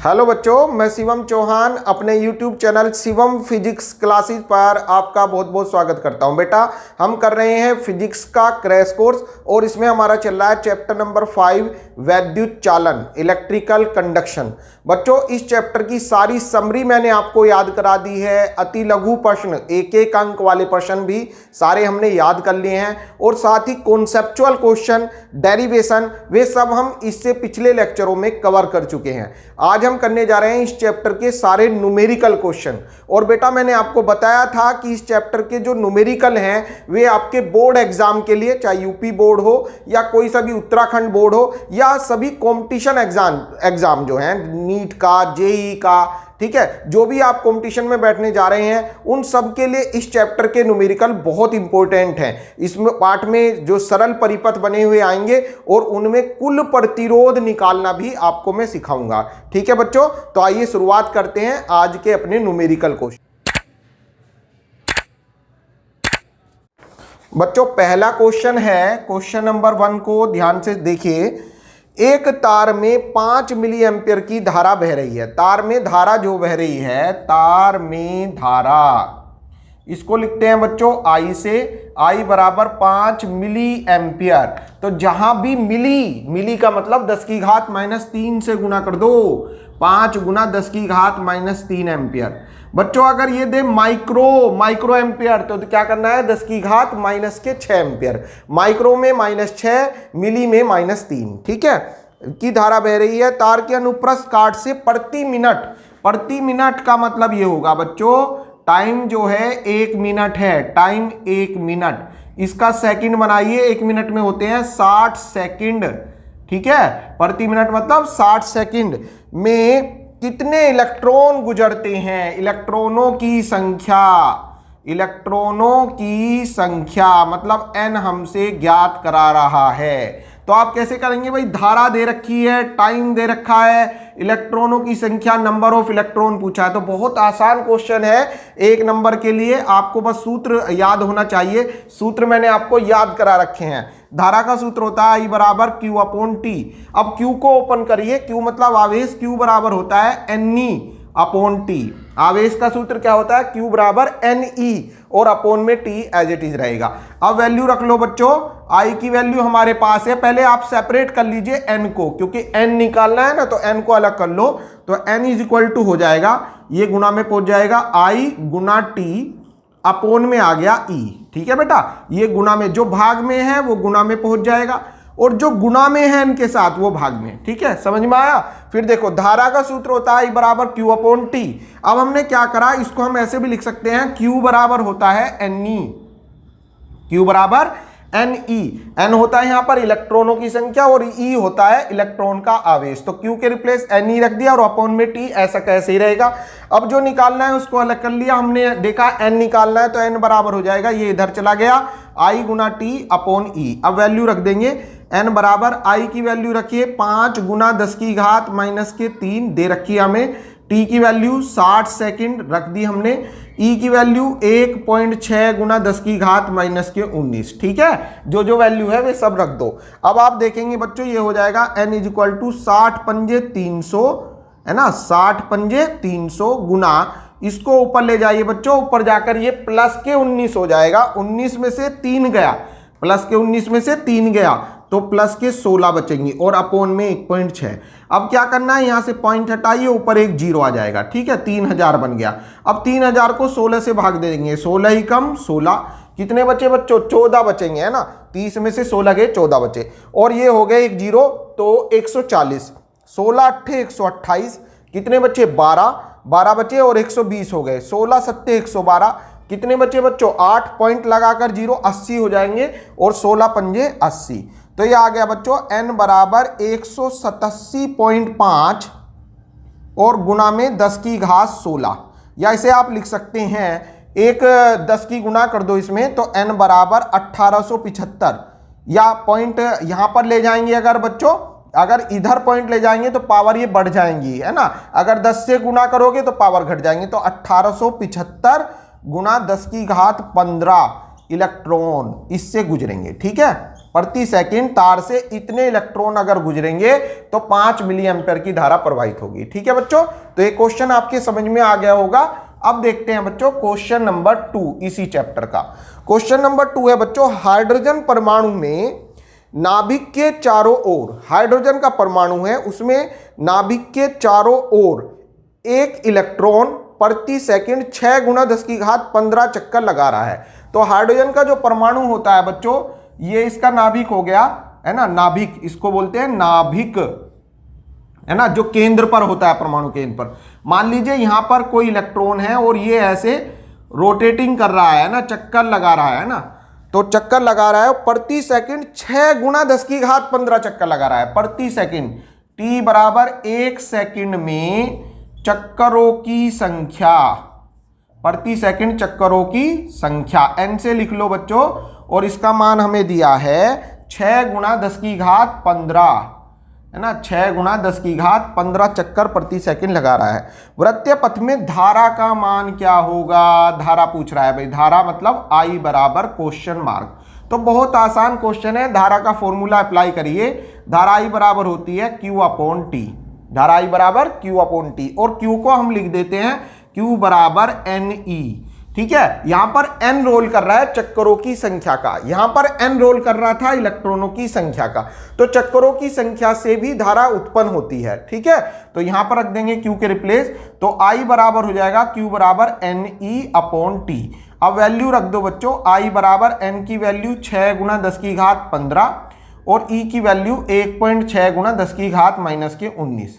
Hello बच्चों, मैं शिवम चौहान अपने YouTube channel Shivam physics classes पर आपका बहुत बहुत स्वागत करता हूं। बेटा, हम कर रहे हैं फिजिक्स का क्रैश कोर्स और इसमें हमारा चल रहा है चैप्टर नंबर 5 वैद्युत चालन, इलेक्ट्रिकल कंडक्शन। बच्चों, इस चैप्टर की सारी समरी मैंने आपको याद करा दी है। अति लघु प्रश्न, एक एक अंक वाले प्रश्न भी सारे हमने याद कर लिए हैं और साथ ही कॉन्सेप्चुअल क्वेश्चन, डेरिवेशन, वे सब हम इससे पिछले लेक्चरों में कवर कर चुके हैं। आज हम करने जा रहे हैं इस चैप्टर के सारे न्यूमेरिकल क्वेश्चन। और बेटा, मैंने आपको बताया था कि इस चैप्टर के जो न्यूमेरिकल हैं वे आपके बोर्ड एग्जाम के लिए, चाहे यूपी बोर्ड हो या कोई सा भी उत्तराखंड बोर्ड हो या सभी कॉम्पिटिशन एग्जाम जो है, नीट का, जेई का, ठीक है, जो भी आप कंपटीशन में बैठने जा रहे हैं उन सब के लिए इस चैप्टर के न्यूमेरिकल बहुत इंपॉर्टेंट हैं। इसमें पार्ट में जो सरल परिपथ बने हुए आएंगे और उनमें कुल प्रतिरोध निकालना भी आपको मैं सिखाऊंगा। ठीक है बच्चों, तो आइए शुरुआत करते हैं आज के अपने न्यूमेरिकल क्वेश्चन। बच्चों, पहला क्वेश्चन है, क्वेश्चन नंबर 1 को ध्यान से देखिए। एक तार में 5 मिली एम्पियर की धारा बह रही है। तार में धारा जो बह रही है, तार में धारा, इसको लिखते हैं बच्चों आई से। आई बराबर 5 मिली एम्पियर। तो जहां भी मिली का मतलब 10 की घात -3 से गुना कर दो। 5 गुना 10 की घात -3 एम्पियर। बच्चों, अगर ये दे माइक्रो एम्पियर तो क्या करना है, 10 की घात -6 एम्पियर। माइक्रो में -6, मिली में -3, ठीक है, की धारा बह रही है। तार के अनुप्रस्थ काट से प्रति मिनट का मतलब ये होगा बच्चों, टाइम जो है 1 मिनट है, टाइम 1 मिनट। इसका सेकंड बनाइए, 1 मिनट में होते हैं 60 सेकंड, ठीक है। प्रति मिनट मतलब 60 सेकंड में कितने इलेक्ट्रॉन गुजरते हैं। इलेक्ट्रॉनों की संख्या मतलब n हमसे ज्ञात करा रहा है। तो आप कैसे करेंगे भाई, धारा दे रखी है, टाइम दे रखा है, इलेक्ट्रॉनों की संख्या, नंबर ऑफ इलेक्ट्रॉन पूछा है। तो बहुत आसान क्वेश्चन है, 1 नंबर के लिए आपको बस सूत्र याद होना चाहिए। सूत्र मैंने आपको याद करा रखे हैं। धारा का सूत्र होता है I बराबर Q/T। अब Q को ओपन करिए, Q मतलब आवेश, Q बराबर होता है Ne/T। आवेश का सूत्र क्या होता है, Q बराबर Ne और अपोन में T एज इट इज रहेगा। अब वैल्यू रख लो बच्चों, I की वैल्यू हमारे पास है। पहले आप सेपरेट कर लीजिए N को, क्योंकि N निकालना है ना, तो N को अलग कर लो। तो N इज इक्वल टू हो जाएगा, ये गुना में पहुंच जाएगा I गुना T, अपोन में आ गया E। ठीक है बेटा, ये गुना में, जो भाग में है वो गुना में पहुंच जाएगा और जो गुना में है इनके साथ वो भाग में। ठीक है, समझ में आया। फिर देखो, धारा का सूत्र होता है I बराबर Q/T। अब हमने क्या करा, इसको हम ऐसे भी लिख सकते हैं, Q बराबर होता है Ne, Q बराबर Ne। N होता है यहां पर इलेक्ट्रॉनों की संख्या और E होता है इलेक्ट्रॉन का आवेश। तो Q के रिप्लेस Ne रख दिया और अपोन में T, ऐसा कैसे ही रहेगा। अब जो निकालना है उसको अलग कर लिया, हमने देखा N निकालना है तो N बराबर हो जाएगा, ये इधर चला गया, I Guna T upon E। अब वैल्यू रख देंगे, N बराबर I की वैल्यू रखिए 5 गुना 10 की घात -3 दे रखी है हमें। T की वैल्यू 60 सेकंड रख दी हमने। E की वैल्यू 1.6 गुना 10 की घात -19। ठीक है, जो वैल्यू है वे सब रख दो। अब आप देखेंगे बच्चों, ये हो जाएगा N इज इक्वल टू 60 पंजे 300, है ना, 60 पंजे 300 गुना, इसको ऊपर ले जाइए बच्चों, ऊपर जाकर ये प्लस के 19 हो जाएगा। 19 में से 3 गया, प्लस के 19 में से 3 गया तो प्लस के 16 बचेंगे और अपोन में 1.6। अब क्या करना है, यहां से पॉइंट हटाइए, ऊपर एक 0 आ जाएगा। ठीक है, 3000 बन गया। अब 3000 को 16 से भाग दे देंगे, 16 ही कम 16, कितने बचे बच्चों, 14 बचेंगे, है ना। 30 में से 16 गए, 14 बचे और ये हो गए एक 0 तो 140, 16 8 128, कितने बचे, 12 बचे और 120 हो गए, 16 7 112, कितने बचे बच्चों, 8 पॉइंट लगाकर 0, 80 हो जाएंगे और 16 पंजे 80। तो ये आ गया बच्चों N बराबर 187.5 और गुना में 10 की घात 16, या इसे आप लिख सकते हैं, एक 10 की गुना कर दो इसमें तो N बराबर 1875, या पॉइंट यहां पर ले जाएंगे अगर बच्चों, अगर इधर पॉइंट ले जाएंगे तो पावर ये बढ़ जाएंगी, है ना। अगर 10 से गुना करोगे तो पावर घट जाएंगे। तो 1875 गुना 10 की घात 15 इलेक्ट्रॉन इससे गुजरेंगे। ठीक है, प्रति सेकंड तार से इतने इलेक्ट्रॉन अगर गुजरेंगे तो 5 मिली एम्पियर की धारा प्रवाहित होगी। ठीक है बच्चों, तो ये क्वेश्चन आपके समझ में आ गया होगा। अब देखते हैं बच्चों क्वेश्चन नंबर 2 इसी चैप्टर का। क्वेश्चन नंबर 2 है बच्चों, हाइड्रोजन परमाणु में नाभिक के चारों ओर, हाइड्रोजन का परमाणु है उसमें नाभिक के चारों ओर एक इलेक्ट्रॉन प्रति सेकंड 6 गुना 10 की घात 15 चक्कर लगा रहा है। तो हाइड्रोजन का जो परमाणु होता है बच्चों, ये इसका नाभिक हो गया है ना, नाभिक इसको बोलते हैं नाभिक, है ना, जो केंद्र पर होता है, परमाणु केंद्र पर। मान लीजिए यहां पर कोई इलेक्ट्रॉन है और ये ऐसे रोटेटिंग कर रहा है ना, चक्कर लगा रहा है ना, तो चक्कर लगा रहा है प्रति सेकंड 6 गुना 10 की घात 15 चक्कर लगा रहा है प्रति सेकंड। टी बराबर 1 सेकंड में चक्करों की संख्या, प्रति सेकंड चक्करों की संख्या n से लिख लो बच्चों, और इसका मान हमें दिया है 6 गुना 10 की घात 15, है ना, 6 गुना 10 की घात 15 चक्कर प्रति सेकंड लगा रहा है। वृत्तीय पथ में धारा का मान क्या होगा, धारा पूछ रहा है भाई, धारा मतलब I बराबर क्वेश्चन मार्क। तो बहुत आसान क्वेश्चन है, धारा का फॉर्मूला अप्लाई करिए। धारा I बराबर होती है Q अपॉन टी, धारा I बराबर Q अपॉन टी, और Q को हम लिख देते हैं Q बराबर NE। ठीक है, यहां पर n रोल कर रहा है चक्करों की संख्या का, यहां पर n रोल कर रहा था इलेक्ट्रॉनों की संख्या का, तो चक्करों की संख्या से भी धारा उत्पन्न होती है। ठीक है, तो यहां पर रख देंगे q के रिप्लेस, तो I बराबर हो जाएगा q बराबर NE अपॉन टी। अब वैल्यू रख दो बच्चों, I बराबर n की वैल्यू 6 गुना 10 की घात 15 और E की वैल्यू 1.6 गुना 10 की घात माइनस के 19।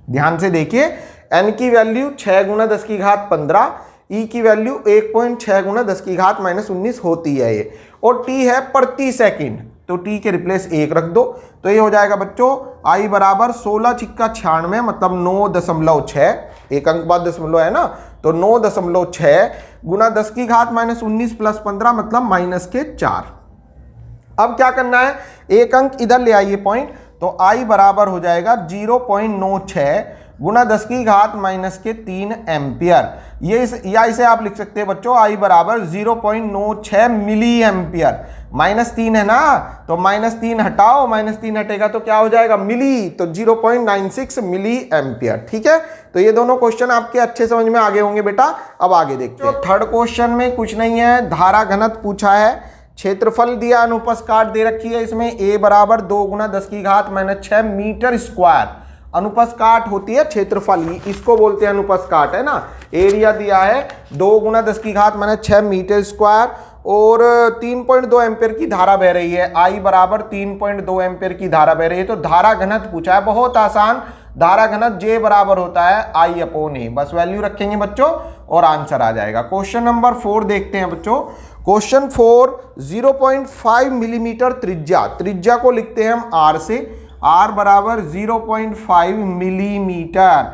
ध्यान से देखिए, n की वैल्यू 6 गुना 10 की घात 15, E की वैल्यू 1.6 गुना 10 की घात माइनस 19 होती है ये, और T है प्रति सेकंड, तो T के रिप्लेस 1 रख दो, तो ये हो जाएगा बच्चों I बराबर 16 छिक्का 96 मतलब 9.6, एक अंक बाद दशमलव है ना, तो 9.6 गुना 10 की घात माइनस 19 प्लस 15 मतलब माइनस के 4। अब क्या करना है, एक अंक इधर ले आइए पॉइंट, तो I बराबर हो जाएगा 0.96 गुना 10 की घात माइनस के 3 एम्पियर। ये इसे आप लिख सकते हैं बच्चों I बराबर 0.96 मिली एम्पियर। -3 है ना, तो -3 हटाओ, -3 हटेगा तो क्या हो जाएगा मिली, तो 0.96 मिली एम्पियर। ठीक है, तो ये दोनों क्वेश्चन आपके अच्छे समझ में आगे होंगे बेटा। अब आगे देखते हैं। थर्ड क्वेश्चन में कुछ नहीं है, धारा घनत्व पूछा है, क्षेत्रफल दिया, अनुप्रस्थ काट दे रखी है इसमें a बराबर 2 गुना 10 की घात माइनस 6 मीटर स्क्वायर। अनुप्रस्थ काट होती है क्षेत्रफल, इसको बोलते हैं अनुप्रस्थ काट, है ना। एरिया दिया है 2 गुना 10 की घात माइनस 6 मीटर स्क्वायर, और 3.2 एम्पियर की धारा बह रही है। I बराबर 3.2 एम्पियर की धारा बह रही है, तो धारा घनत्व पूछा है, बहुत आसान। धारा घनत्व J बराबर होता है I अपॉन A, बस वैल्यू रखेंगे बच्चों और आंसर आ जाएगा। क्वेश्चन नंबर 4 देखते हैं बच्चों। क्वेश्चन 4, 0.5 मिलीमीटर त्रिज्या को लिखते हैं हम R से, R बराबर 0.5 मिलीमीटर,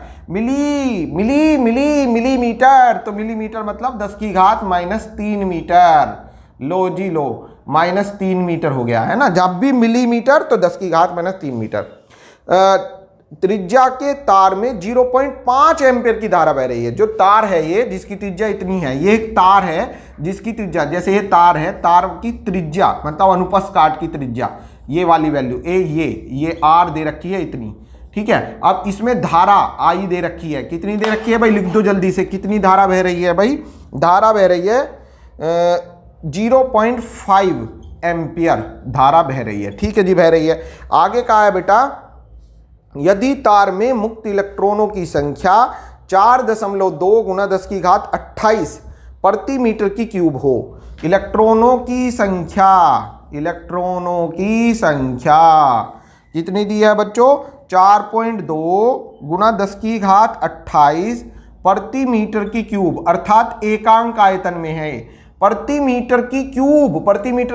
मिलीमीटर, तो मिलीमीटर मतलब 10 की घात माइनस 3 मीटर। लो जी लो, माइनस 3 मीटर हो गया, है ना। जब भी मिलीमीटर तो 10 की घात माइनस 3 मीटर। त्रिज्या के तार में 0.5 एम्पियर की धारा बह रही है। जो तार है ये, जिसकी त्रिज्या इतनी है, ये एक तार है जिसकी त्रिज्या, जैसे ये तार है, तार की त्रिज्या मतलब अनुप्रस्थ काट की त्रिज्या, ये वाली वैल्यू ये R दे रखी है इतनी। ठीक है, अब इसमें धारा I दे रखी है, कितनी दे रखी है भाई, लिख दो जल्दी से, कितनी धारा बह रही है भाई, धारा बह रही है 0.5 एम्पियर धारा बह रही है। ठीक है जी, बह रही है। आगे कहा है बेटा, यदि तार में मुक्त इलेक्ट्रॉनों की संख्या 4.2 गुना 10 की घात 28 प्रति मीटर की क्यूब हो, इलेक्ट्रॉनों की संख्या कितनी दी है बच्चों, 4.2 गुना 10 की घात 28 प्रति मीटर की क्यूब, अर्थात एकांक आयतन में है। प्रति मीटर की क्यूब,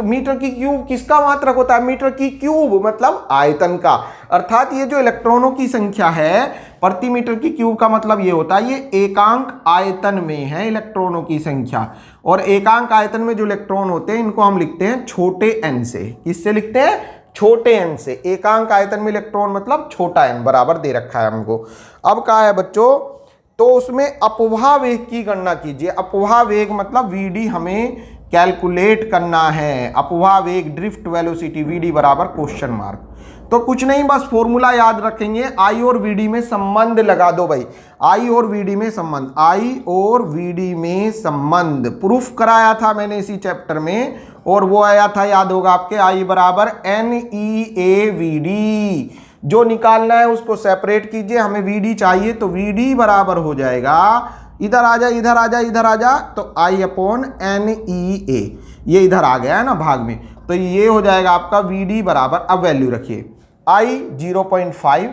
मीटर की क्यूब किसका मात्रक होता है, मीटर की क्यूब मतलब आयतन का, अर्थात ये जो इलेक्ट्रॉनों की संख्या है प्रति मीटर की क्यूब का मतलब ये होता है ये एकांक आयतन में है इलेक्ट्रॉनों की संख्या। और एकांक आयतन में जो इलेक्ट्रॉन होते हैं इनको हम लिखते हैं छोटे n से। किससे लिखते हैं, छोटे n से। एकांक आयतन में इलेक्ट्रॉन मतलब छोटा n बराबर दे रखा है हमको। अब कहा है बच्चों, तो उसमें अपवाह वेग की गणना कीजिए। अपवाह वेग मतलब Vd हमें कैलकुलेट करना है। अपवाह वेग ड्रिफ्ट वेलोसिटी वीडी बराबर क्वेश्चन मार्क। तो कुछ नहीं, बस फॉर्मूला याद रखेंगे, आई और वीडी में संबंध लगा दो भाई। आई और वीडी में संबंध, आई और वीडी में संबंध प्रूफ कराया था मैंने इसी चैप्टर में, और वो आया था, याद होगा आपके, आई बराबर N E A V D. जो निकालना है उसको सेपरेट कीजिए, हमें वीडी चाहिए तो वीडी बराबर हो जाएगा, इधर आ जा इधर आ जा इधर आ जा, तो आई अपॉन एन ई ए, ये इधर आ गया है ना भाग में, तो ये हो जाएगा आपका वीडी बराबर, अब वैल्यू रखिए, आई 0.5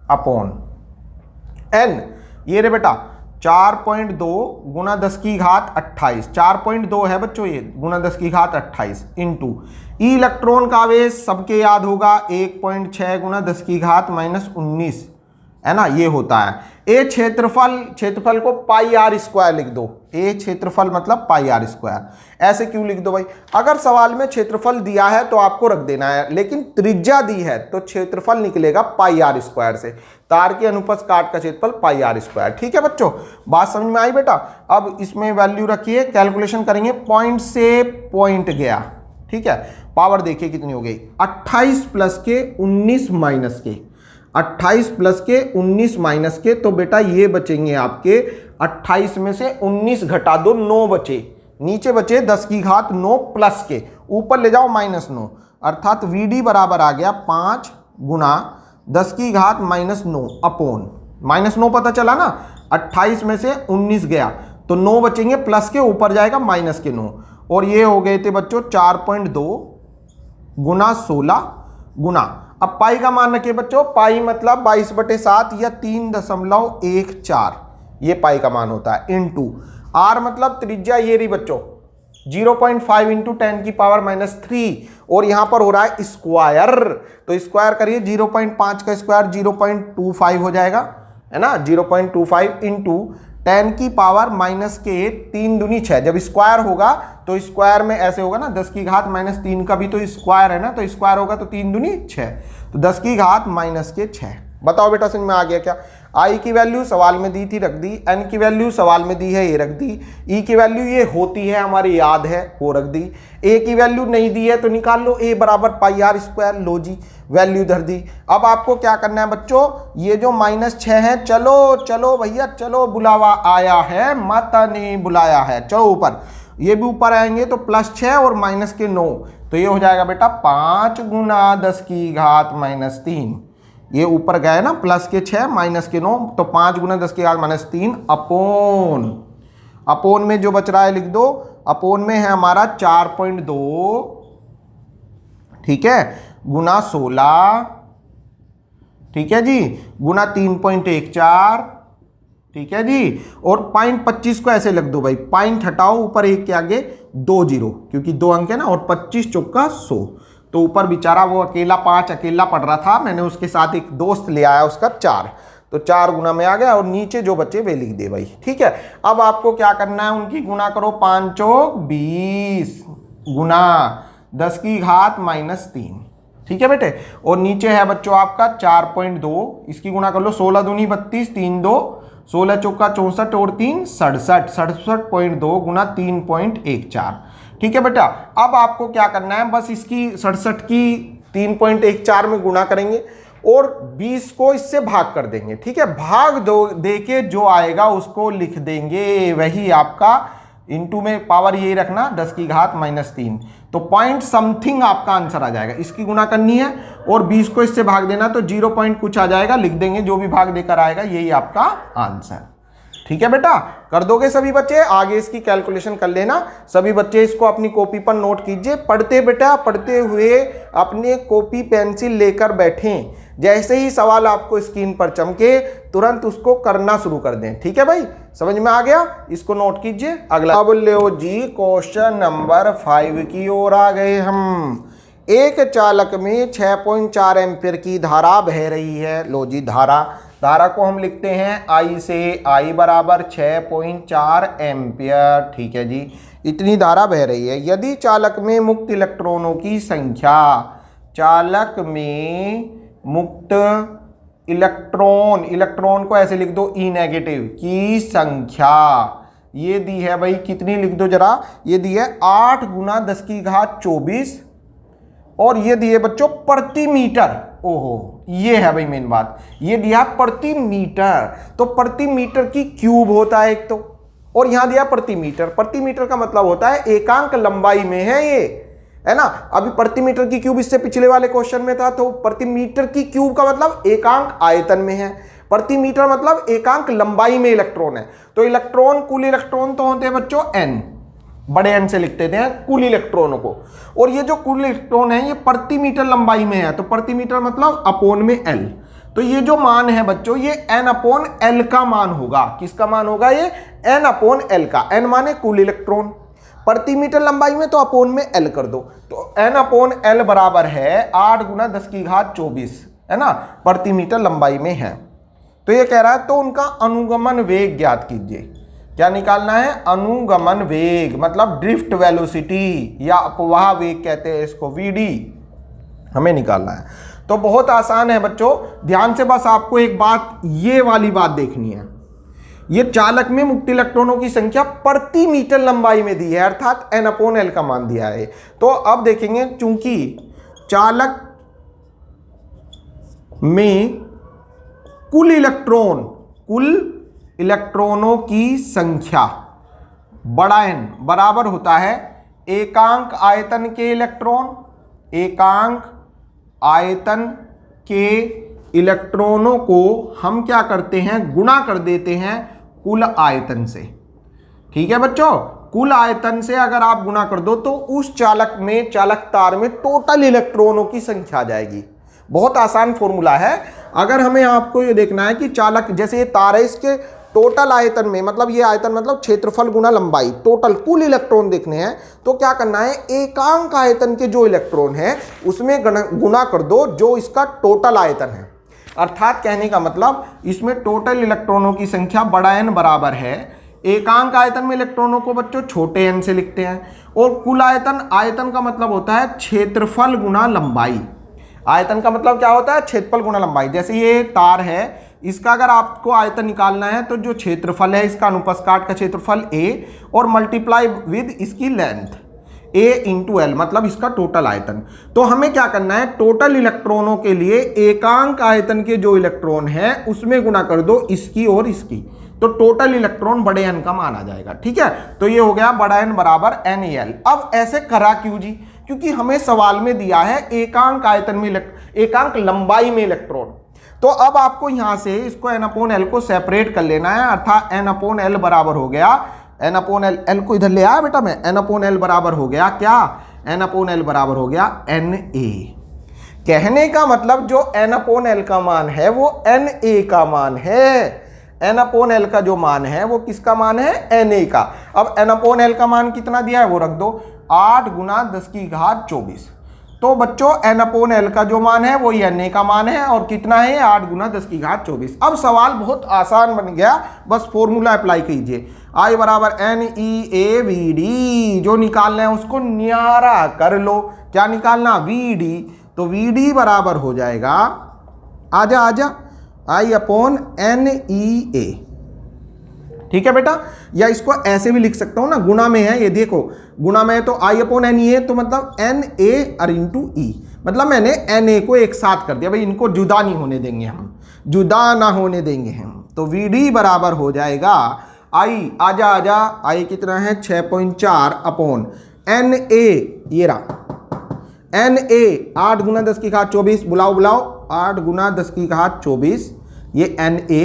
अपॉन एन, ये रे बेटा 4.2 गुना 10 की घात 28, 4.2 है बच्चों ये, गुना 10 की घात 28 इंटू इलेक्ट्रॉन का आवेश सबके याद होगा 1.6 गुना 10 की घात -19 है ना, ये होता है। ए क्षेत्रफल को पाई आर स्क्वायर लिख दो, ए क्षेत्रफल मतलब पाई आर स्क्वायर। ऐसे क्यों लिख दो भाई, अगर सवाल में क्षेत्रफल दिया है तो आपको रख देना है, लेकिन त्रिज्या दी है तो क्षेत्रफल निकलेगा पाई आर स्क्वायर से, तार के अनुप्रस्थ काट का क्षेत्रफल पाई आर स्क्वायर। ठीक है बच्चों, बात समझ में आई बेटा। अब इसमें वैल्यू रखिए, कैलकुलेशन करेंगे, पॉइंट से पॉइंट गया, ठीक है, पावर देखिए कितनी हो गई, 28 प्लस के 19 माइनस के, 28 प्लस के 19 माइनस के, तो बेटा ये बचेंगे आपके 28 में से 19 घटा दो, 9 बचे, नीचे बचे 10 की घात 9 प्लस के, ऊपर ले जाओ -9, अर्थात वीडी बराबर आ गया 5 गुना 10 की घात -9 अपॉन, -9 पता चला ना, 28 में से 19 गया तो 9 बचेंगे प्लस के, ऊपर जाएगा माइनस के 9, और ये हो गए थे बच्चों 4.2 गुना 16 गुना, अब पाई का मान रखिए बच्चों, पाई मतलब 22/7 या 3.14, ये पाई का मान होता है, इनटू आर मतलब त्रिज्या ये रही बच्चों 0.5 इंटू 10 की पावर -3, और यहां पर हो रहा है स्क्वायर, तो स्क्वायर करिए, 0.5 का स्क्वायर 0.25 हो जाएगा, है ना, 0.25 इंटू 10 की पावर -3 दूनी 6, जब स्क्वायर होगा तो स्क्वायर में ऐसे होगा ना, 10 की घात -3 का भी तो स्क्वायर है ना, तो स्क्वायर होगा तो 3 दूनी 6, तो 10 की घात -6। बताओ बेटा समझ में आ गया क्या। आई की वैल्यू सवाल में दी थी, रख दी, एन की वैल्यू सवाल में दी है, ये रख दी, ई की वैल्यू ये होती है हमारी याद है, वो रख दी, ए की वैल्यू नहीं दी है तो निकाल लो, ए बराबर पाई आर स्क्वायर, लो जी वैल्यू धर दी। अब आपको क्या करना है बच्चों, ये जो -6 है, चलो चलो भैया चलो, बुलावा आया है, माता ने बुलाया है, चलो ऊपर, ये भी ऊपर आएंगे तो +6 और -9, तो ये हो जाएगा बेटा 5 गुना 10 की घात -3, ये ऊपर गए ना, +6 -9, तो 5 गुना 10 की घात -3 अपॉन, अपॉन में जो बच रहा है लिख दो, अपॉन में है हमारा 4.2, ठीक है, गुना 16, ठीक है जी, गुना 3.14, ठीक है जी, और पॉइंट 25 को ऐसे लिख दो भाई, पॉइंट हटाओ, ऊपर एक के आगे 2 0, क्योंकि 2 अंक है ना, और 25 चौका 100, तो ऊपर बेचारा वो अकेला 5 अकेला पढ़ रहा था, मैंने उसके साथ एक दोस्त ले आया उसका 4, तो 4 गुना में आ गया, और नीचे जो बचे वे लिख दे भाई। ठीक है, अब आपको क्या करना है, उनकी गुना करो, 5 चौक 20 गुना 10 की घात -3, ठीक है बेटे, और नीचे है बच्चों आपका 4.2, इसकी गुना कर लो, 16 दूनी 32, 3 2 16 चौका 64 और 3 67, 67.2 गुना 3.14, ठीक है बेटा। अब आपको क्या करना है, बस इसकी 67 की 3.14 में गुणा करेंगे और 20 को इससे भाग कर देंगे, ठीक है, भाग दो देके जो आएगा उसको लिख देंगे, वही आपका इनटू में पावर यही रखना 10 की घात -3, तो पॉइंट समथिंग आपका आंसर आ जाएगा, इसकी गुणा करनी है और 20 को इससे भाग देना, तो 0 पॉइंट कुछ आ जाएगा, लिख देंगे, जो भी भाग देकर आएगा यही आपका आंसर। ठीक है बेटा, कर दोगे सभी बच्चे, आगे इसकी कैलकुलेशन कर लेना सभी बच्चे, इसको अपनी कॉपी पर नोट कीजिए, पढ़ते बेटा, पढ़ते हुए अपने कॉपी पेंसिल लेकर बैठें, जैसे ही सवाल आपको स्क्रीन पर चमके तुरंत उसको करना शुरू कर दें। ठीक है भाई, समझ में आ गया, इसको नोट कीजिए। अगला अब लो जी, क्वेश्चन नंबर 5 की ओर आ गए हम। एक चालक में 6.4 एम्पीयर की धारा बह रही है। लो जी, धारा को हम लिखते हैं आई से, आई बराबर 6.4 एम्पीयर, ठीक है जी, इतनी धारा बह रही है। यदि चालक में मुक्त इलेक्ट्रॉनों की संख्या, चालक में मुक्त इलेक्ट्रॉन को ऐसे लिख दो ई नेगेटिव की संख्या ये दी है भाई कितनी, लिख दो जरा, ये दी है 8 गुना 10 की घात 24 और ये दिए बच्चों प्रति मीटर। ओहो, ये है भाई मेन बात, ये दिया प्रति मीटर, तो प्रति मीटर की क्यूब होता है एक तो, और यहां दिया प्रति मीटर। प्रति मीटर का मतलब होता है एकांक लंबाई में है ये, है ना। अभी प्रति मीटर की क्यूब इससे पिछले वाले क्वेश्चन में था, तो प्रति मीटर की क्यूब का मतलब एकांक आयतन में है, प्रति मीटर मतलब एकांक लंबाई में इलेक्ट्रॉन है। तो इलेक्ट्रॉन, कुल इलेक्ट्रॉन तो होते हैं बच्चों n, बड़े n से लिखते थे कुल इलेक्ट्रॉनों को, और ये जो कुल इलेक्ट्रॉन है ये प्रति मीटर लंबाई में है, तो प्रति मीटर मतलब अपोन में l। तो ये जो मान है बच्चों ये n अपोन l का मान होगा। किसका मान होगा ये? n अपोन l का। n माने कुल इलेक्ट्रॉन, प्रति मीटर लंबाई में तो अपोन में l कर दो, तो n अपोन l बराबर है 8 गुना 10 की घात 24, है ना, प्रति मीटर लंबाई में है। तो ये कह रहा है तो उनका अनुगमन वेग ज्ञात कीजिए। क्या निकालना है? अनुगमन वेग, मतलब ड्रिफ्ट वेलोसिटी या अपवाह वेग कहते हैं इसको, vd हमें निकालना है। तो बहुत आसान है बच्चों, ध्यान से बस आपको एक बात, ये वाली बात देखनी है। ये चालक में मुक्त इलेक्ट्रॉनों की संख्या प्रति मीटर लंबाई में दी है, अर्थात n अपोन l का मान दिया है। तो अब देखेंगे, चूंकि चालक में कुल इलेक्ट्रॉनों की संख्या बड़ा N बराबर होता है एकांक आयतन के इलेक्ट्रॉन, एकांक आयतन के इलेक्ट्रॉनों को हम क्या करते हैं? गुणा कर देते हैं कुल आयतन से। ठीक है बच्चों, कुल आयतन से अगर आप गुणा कर दो तो उस चालक में, चालक तार में टोटल इलेक्ट्रॉनों की संख्या आ जाएगी। बहुत आसान फॉर्मूला है। अगर हमें आपको ये देखना है कि चालक, जैसे ये तार है, इसके टोटल आयतन में, मतलब ये आयतन मतलब क्षेत्रफल गुना लंबाई, टोटल कुल इलेक्ट्रॉन देखने हैं, तो क्या करना है? एकांक आयतन के जो इलेक्ट्रॉन है उसमें गुना कर दो जो इसका टोटल आयतन है। अर्थात कहने का मतलब इसमें टोटल इलेक्ट्रॉनों की संख्या बड़ा N बराबर है, एकांक आयतन में इलेक्ट्रॉनों को बच्चों छोटे n से लिखते हैं, और कुल आयतन, आयतन का मतलब होता है क्षेत्रफल गुना लंबाई। आयतन का मतलब क्या होता है? क्षेत्रफल गुना लंबाई। जैसे ये तार है, इसका अगर आपको आयतन निकालना है तो जो क्षेत्रफल है इसका अनुप्रस्थ काट का क्षेत्रफल a और मल्टीप्लाई विद इसकी लेंथ a इंटू एल, मतलब इसका टोटल आयतन। तो हमें क्या करना है? टोटल इलेक्ट्रॉनों के लिए एकांक आयतन के जो इलेक्ट्रॉन है उसमें गुणा कर दो इसकी और इसकी, तो टोटल इलेक्ट्रॉन बड़े N का मान आ जाएगा। ठीक है, तो ये हो गया बड़ा N बराबर NaL। अब ऐसे करा क्यों जी? क्योंकि हमें सवाल में दिया है एकांक आयतन में, एकांक लंबाई में इलेक्ट्रॉन। तो अब आपको यहां से इसको n अपोन l को सेपरेट कर लेना है, अर्थात n अपोन l बराबर हो गया, n अपोन l को इधर ले आया बेटा मैं, n अपोन l बराबर हो गया क्या? n अपोन l बराबर हो गया Na। कहने का मतलब जो n अपोन l का मान है वो Na का मान है। n अपोन l का जो मान है वो किसका मान है? Na का। अब n अपोन l का मान कितना दिया है वो रख दो, 8 गुना 10 की घात 24। तो बच्चों n अपोन l का जो मान है वो Na का मान है, और कितना है? 8 गुना 10 की घात 24। अब सवाल बहुत आसान बन गया, बस फॉर्मूला अप्लाई कीजिए। I बराबर NeAVD, जो निकालना है उसको न्यारा कर लो। क्या निकालना? VD। तो VD बराबर हो जाएगा, आजा आजा, I अपोन NeA। ठीक है बेटा, या इसको ऐसे भी लिख सकता हूं ना, गुणा में है, ये देखो गुणा में है तो I अपोन NeA, तो मतलब Na और इंटू E, मतलब मैंने Na को एक साथ कर दिया भाई, इनको जुदा नहीं होने देंगे हम, जुदा ना होने देंगे हम। तो VD बराबर हो जाएगा I, आजा आजा, I कितना है? 6.4 अपोन Na, ये रहा Na, 8 गुना 10 की घात 24, बुलाओ बुलाओ, 8 गुना 10 की घात 24, ये Na।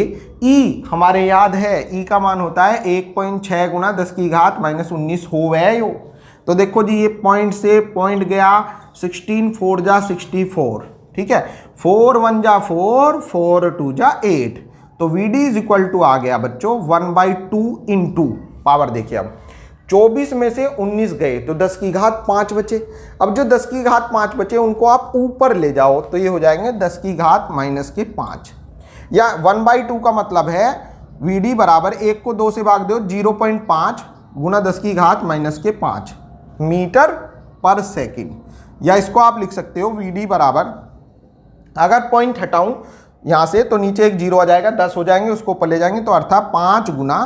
E हमारे याद है, E का मान होता है 1.6 गुना 10 की घात -19 हो है यो। तो देखो जी, ये पॉइंट से पॉइंट गया, 16 4 जा 64, ठीक है, 4 1 जा 4, 4 2 जा 8। तो VD इज इक्वल टू आ गया बच्चों 1/2 इंटू पावर। देखिए अब 24 में से 19 गए तो 10 की घात 5 बचे। अब जो 10 की घात 5 बचे उनको आप ऊपर ले जाओ तो ये हो जाएंगे 10 की घात -5, या 1/2 का मतलब है VD बराबर 1 को 2 से भाग दो, 0.5 गुना 10 की घात -5 मीटर पर सेकंड। या इसको आप लिख सकते हो VD बराबर, अगर पॉइंट हटाऊं यहां से तो नीचे एक 0 आ जाएगा, 10 हो जाएंगे, उसको ऊपर ले जाएंगे तो अर्थात 5 गुना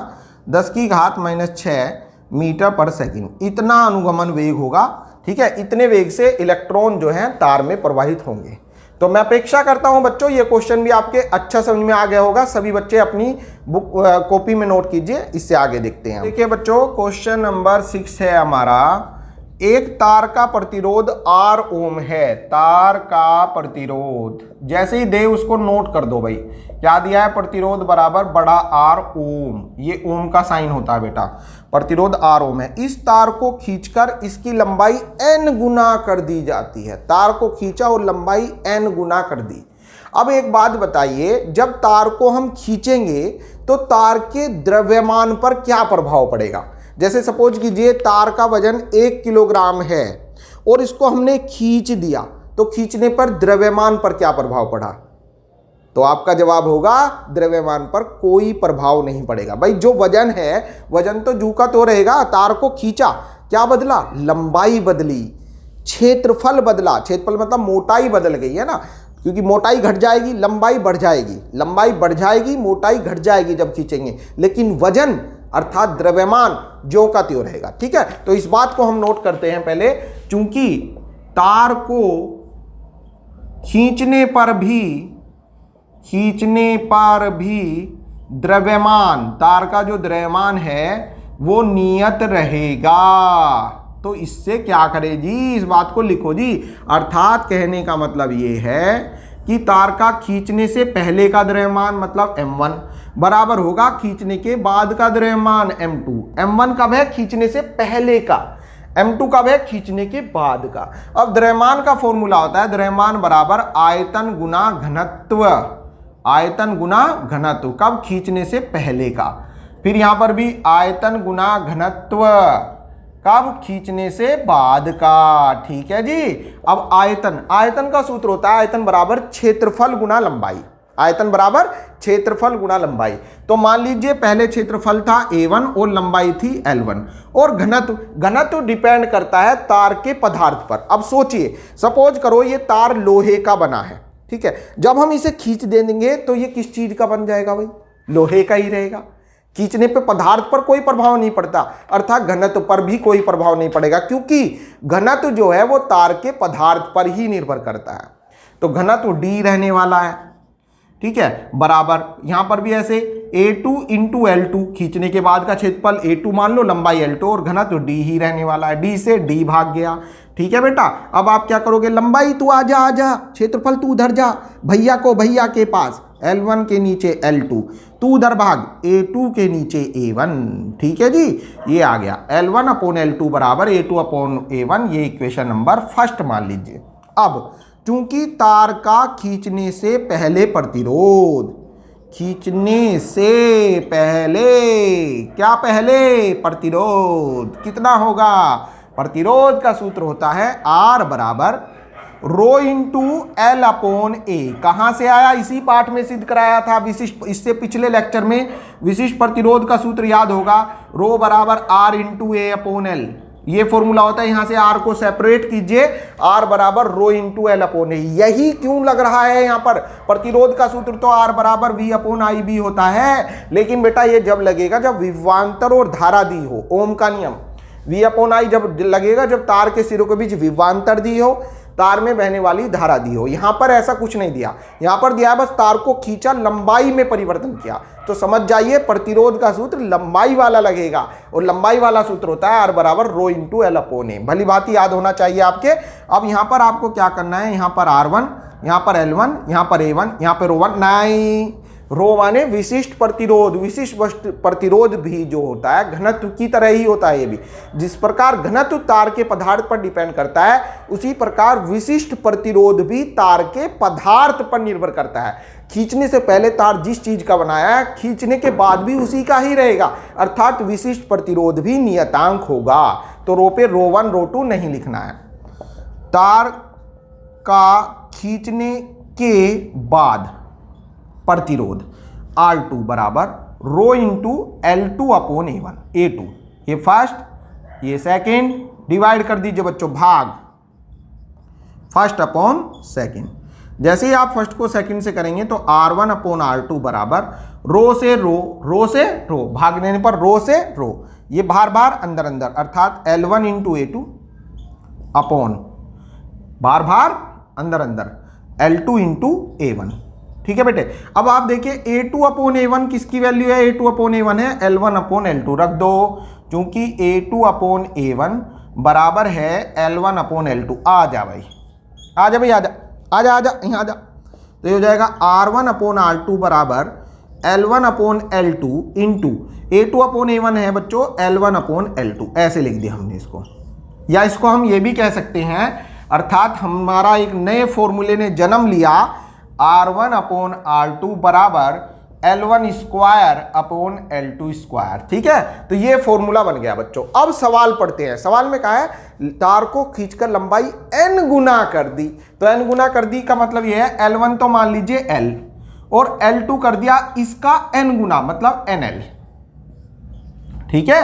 10 की घात -6 मीटर पर सेकंड, इतना अनुगमन वेग होगा। ठीक है, इतने वेग से इलेक्ट्रॉन जो है तार में प्रवाहित होंगे। तो मैं अपेक्षा करता हूं बच्चों ये क्वेश्चन भी आपके अच्छा समझ में आ गया होगा। सभी बच्चे अपनी बुक कॉपी में नोट कीजिए। इससे आगे देखते हैं। देखिए बच्चों, क्वेश्चन नंबर 6 है हमारा। एक तार का प्रतिरोध R ओम है। तार का प्रतिरोध जैसे ही दे उसको नोट कर दो भाई। क्या दिया है? प्रतिरोध बराबर बड़ा R ओम। ये ओम का साइन होता है बेटा। प्रतिरोध R ओम है। इस तार को खींचकर इसकी लंबाई n गुना कर दी जाती है। तार को खींचा और लंबाई n गुना कर दी। अब एक बात बताइए, जब तार को हम खींचेंगे तो तार के द्रव्यमान पर क्या प्रभाव पड़ेगा? जैसे सपोज कीजिए तार का वजन 1 किलोग्राम है और इसको हमने खींच दिया, तो खींचने पर द्रव्यमान पर क्या प्रभाव पड़ा? तो आपका जवाब होगा द्रव्यमान पर कोई प्रभाव नहीं पड़ेगा। भाई जो वजन है, वजन तो जू का तो रहेगा। तार को खींचा, क्या बदला? लंबाई बदली, क्षेत्रफल बदला। क्षेत्रफल मतलब मोटाई बदल गई है ना, क्योंकि मोटाई घट जाएगी, लंबाई बढ़ जाएगी। लंबाई बढ़ जाएगी, मोटाई घट जाएगी जब खींचेंगे, लेकिन वजन अर्थात द्रव्यमान ज्यों का त्यों रहेगा। ठीक है, तो इस बात को हम नोट करते हैं पहले। चूंकि तार को खींचने पर भी द्रव्यमान, तार का जो द्रव्यमान है वो नियत रहेगा। तो इससे क्या करे जी? इस बात को लिखो जी। अर्थात कहने का मतलब ये है कि तार का खींचने से पहले का द्रव्यमान मतलब m1 बराबर होगा खींचने के बाद का द्रव्यमान m2। m1 कब है? खींचने से पहले का। m2 कब है? खींचने के बाद का। अब द्रव्यमान का फॉर्मूला होता है द्रव्यमान बराबर आयतन गुना घनत्व। आयतन गुना घनत्व कब? खींचने से पहले का। फिर यहां पर भी आयतन गुना घनत्व कब? खींचने से बाद का। ठीक है जी। अब आयतन का सूत्र होता है आयतन बराबर क्षेत्रफल गुना लंबाई। आयतन बराबर क्षेत्रफल गुना लंबाई। तो मान लीजिए पहले क्षेत्रफल था A1 और लंबाई थी L1। और घनत्व डिपेंड करता है तार के पदार्थ पर। अब सोचिए, सपोज करो ये तार लोहे का बना है। ठीक है, जब हम इसे खींच देंगे तो ये किस चीज का बन जाएगा भाई? लोहे का ही रहेगा। खींचने पे पदार्थ पर कोई प्रभाव नहीं पड़ता, अर्थात घनत्व पर भी कोई प्रभाव नहीं पड़ेगा, क्योंकि घनत्व जो है वो तार के पदार्थ पर ही निर्भर करता है। तो घनत्व D रहने वाला है। ठीक है, बराबर यहां पर भी ऐसे A2 इंटू L2, खींचने के बाद का क्षेत्रफल A2 मान लो, लंबाई L2 और घनत्व D ही रहने वाला है। D से D भाग गया। ठीक है बेटा, अब आप क्या करोगे? लंबाई तू आजा, क्षेत्रफल तू उधर जा, भैया के पास L1 के नीचे L2, तू उधर भाग A2 के नीचे A1। ठीक है जी, ये आ गया L1 अपॉन L2 बराबर A2 अपॉन A1। ये इक्वेशन नंबर फर्स्ट मान लीजिए। अब चूंकि तार का खींचने से पहले प्रतिरोध, खींचने से पहले क्या? पहले प्रतिरोध कितना होगा? प्रतिरोध का सूत्र होता है R बराबर rho into L upon A। कहां से आया? इसी पाठ में सिद्ध कराया था विशिष्ट, इससे पिछले लेक्चर में विशिष्ट प्रतिरोध का सूत्र याद होगा। रो बराबर R into A upon L, ये फॉर्मूला होता है। यहां से R को सेपरेट कीजिए, R बराबर rho into L upon A। यही क्यों लग रहा है यहां पर? प्रतिरोध का सूत्र तो R बराबर V अपॉन IB होता है, लेकिन बेटा ये जब लगेगा जब विभवांतर और धारा दी हो। ओम का नियम V अपॉन I जब लगेगा जब तार के सिरों के बीच विभवांतर दी हो, तार में बहने वाली धारा दी हो। यहां पर ऐसा कुछ नहीं दिया, यहां पर दिया बस तार को खींचा, लंबाई में परिवर्तन किया। तो समझ जाइए प्रतिरोध का सूत्र लंबाई वाला लगेगा, और लंबाई वाला सूत्र होता है R बराबर rho into L upon A। भली बात याद होना चाहिए आपके। अब यहां पर आपको क्या करना है? यहां पर R1, यहां पर L1, यहां पर A1, यहां पर रो1 नहीं। रो माने विशिष्ट प्रतिरोध। विशिष्ट प्रतिरोध भी जो होता है घनत्व की तरह ही होता है। ये भी जिस प्रकार घनत्व तार के पदार्थ पर डिपेंड करता है, उसी प्रकार विशिष्ट प्रतिरोध भी तार के पदार्थ पर निर्भर करता है। खींचने से पहले तार जिस चीज का बनाया है, खींचने के बाद भी उसी का ही रहेगा, अर्थात विशिष्ट प्रतिरोध भी नियतांक होगा। तो रो पे रो1 रो2 नहीं लिखना है। तार का खींचने के बाद प्रतिरोध R2 बराबर rho into L2 upon A2। ये फर्स्ट, ये सेकेंड, डिवाइड कर दीजिए बच्चों, भाग फर्स्ट अपॉन सेकेंड। जैसे ही आप फर्स्ट को सेकंड से करेंगे तो R1 अपॉन R2 बराबर रो से रो भाग देने पर रो से रो, ये बाहर बाहर अंदर अंदर, अर्थात L1 इंटू A2 अपॉन बाहर बाहर अंदर अंदर L2 इंटू A1। ठीक है बेटे। अब आप देखिए A2 अपॉन A1 किसकी वैल्यू है? A2 अपॉन A1 है L1 अपॉन L2, रख दो, क्योंकि A2 अपॉन A1 बराबर है L1 अपॉन L2। आ जा भाई, आ जा भाई, आ जा आ जा आ जा यहाँ आ जा। तो ये हो जाएगा R1 अपॉन R2 बराबर L1 upon L2 into A2 upon A1 है बच्चों L1 अपॉन L2, ऐसे लिख दिया हमने इसको। या इसको हम ये भी कह सकते हैं, अर्थात हमारा एक नए फॉर्मूले ने जन्म लिया, R1 अपॉन R2 बराबर L1 square upon L2 square. ठीक है, तो ये फॉर्मूला बन गया बच्चों। अब सवाल पढ़ते हैं। सवाल में कहा है तार को खींचकर लंबाई n गुना कर दी। तो n गुना कर दी का मतलब ये है L1 तो मान लीजिए L और L2 कर दिया इसका n गुना, मतलब NL। ठीक है,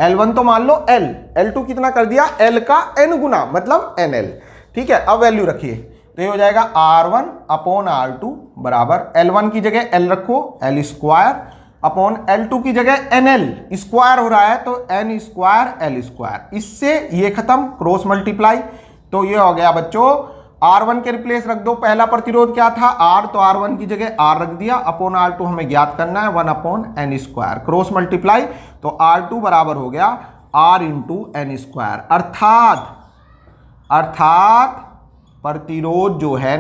L1 तो मान लो L, L2 कितना कर दिया? L का n गुना, मतलब NL। ठीक है, अब वैल्यू रखिए, तो ये हो जाएगा R1 अपॉन R2 बराबर L1 की जगह L रखो L स्क्वायर अपॉन L2 की जगह NL स्क्वायर हो रहा है तो N स्क्वायर L स्क्वायर। इससे ये खत्म, क्रॉस मल्टीप्लाई, तो ये हो गया बच्चों R1 के रिप्लेस रख दो। पहला प्रतिरोध क्या था? R, तो R1 की जगह R रख दिया, अपॉन R2 हमें ज्ञात करना है 1 upon N square, cross multiply, तो R2 बराबर हो गया R इंटू N स्क्वायर। अर्थात प्रतिरोध जो है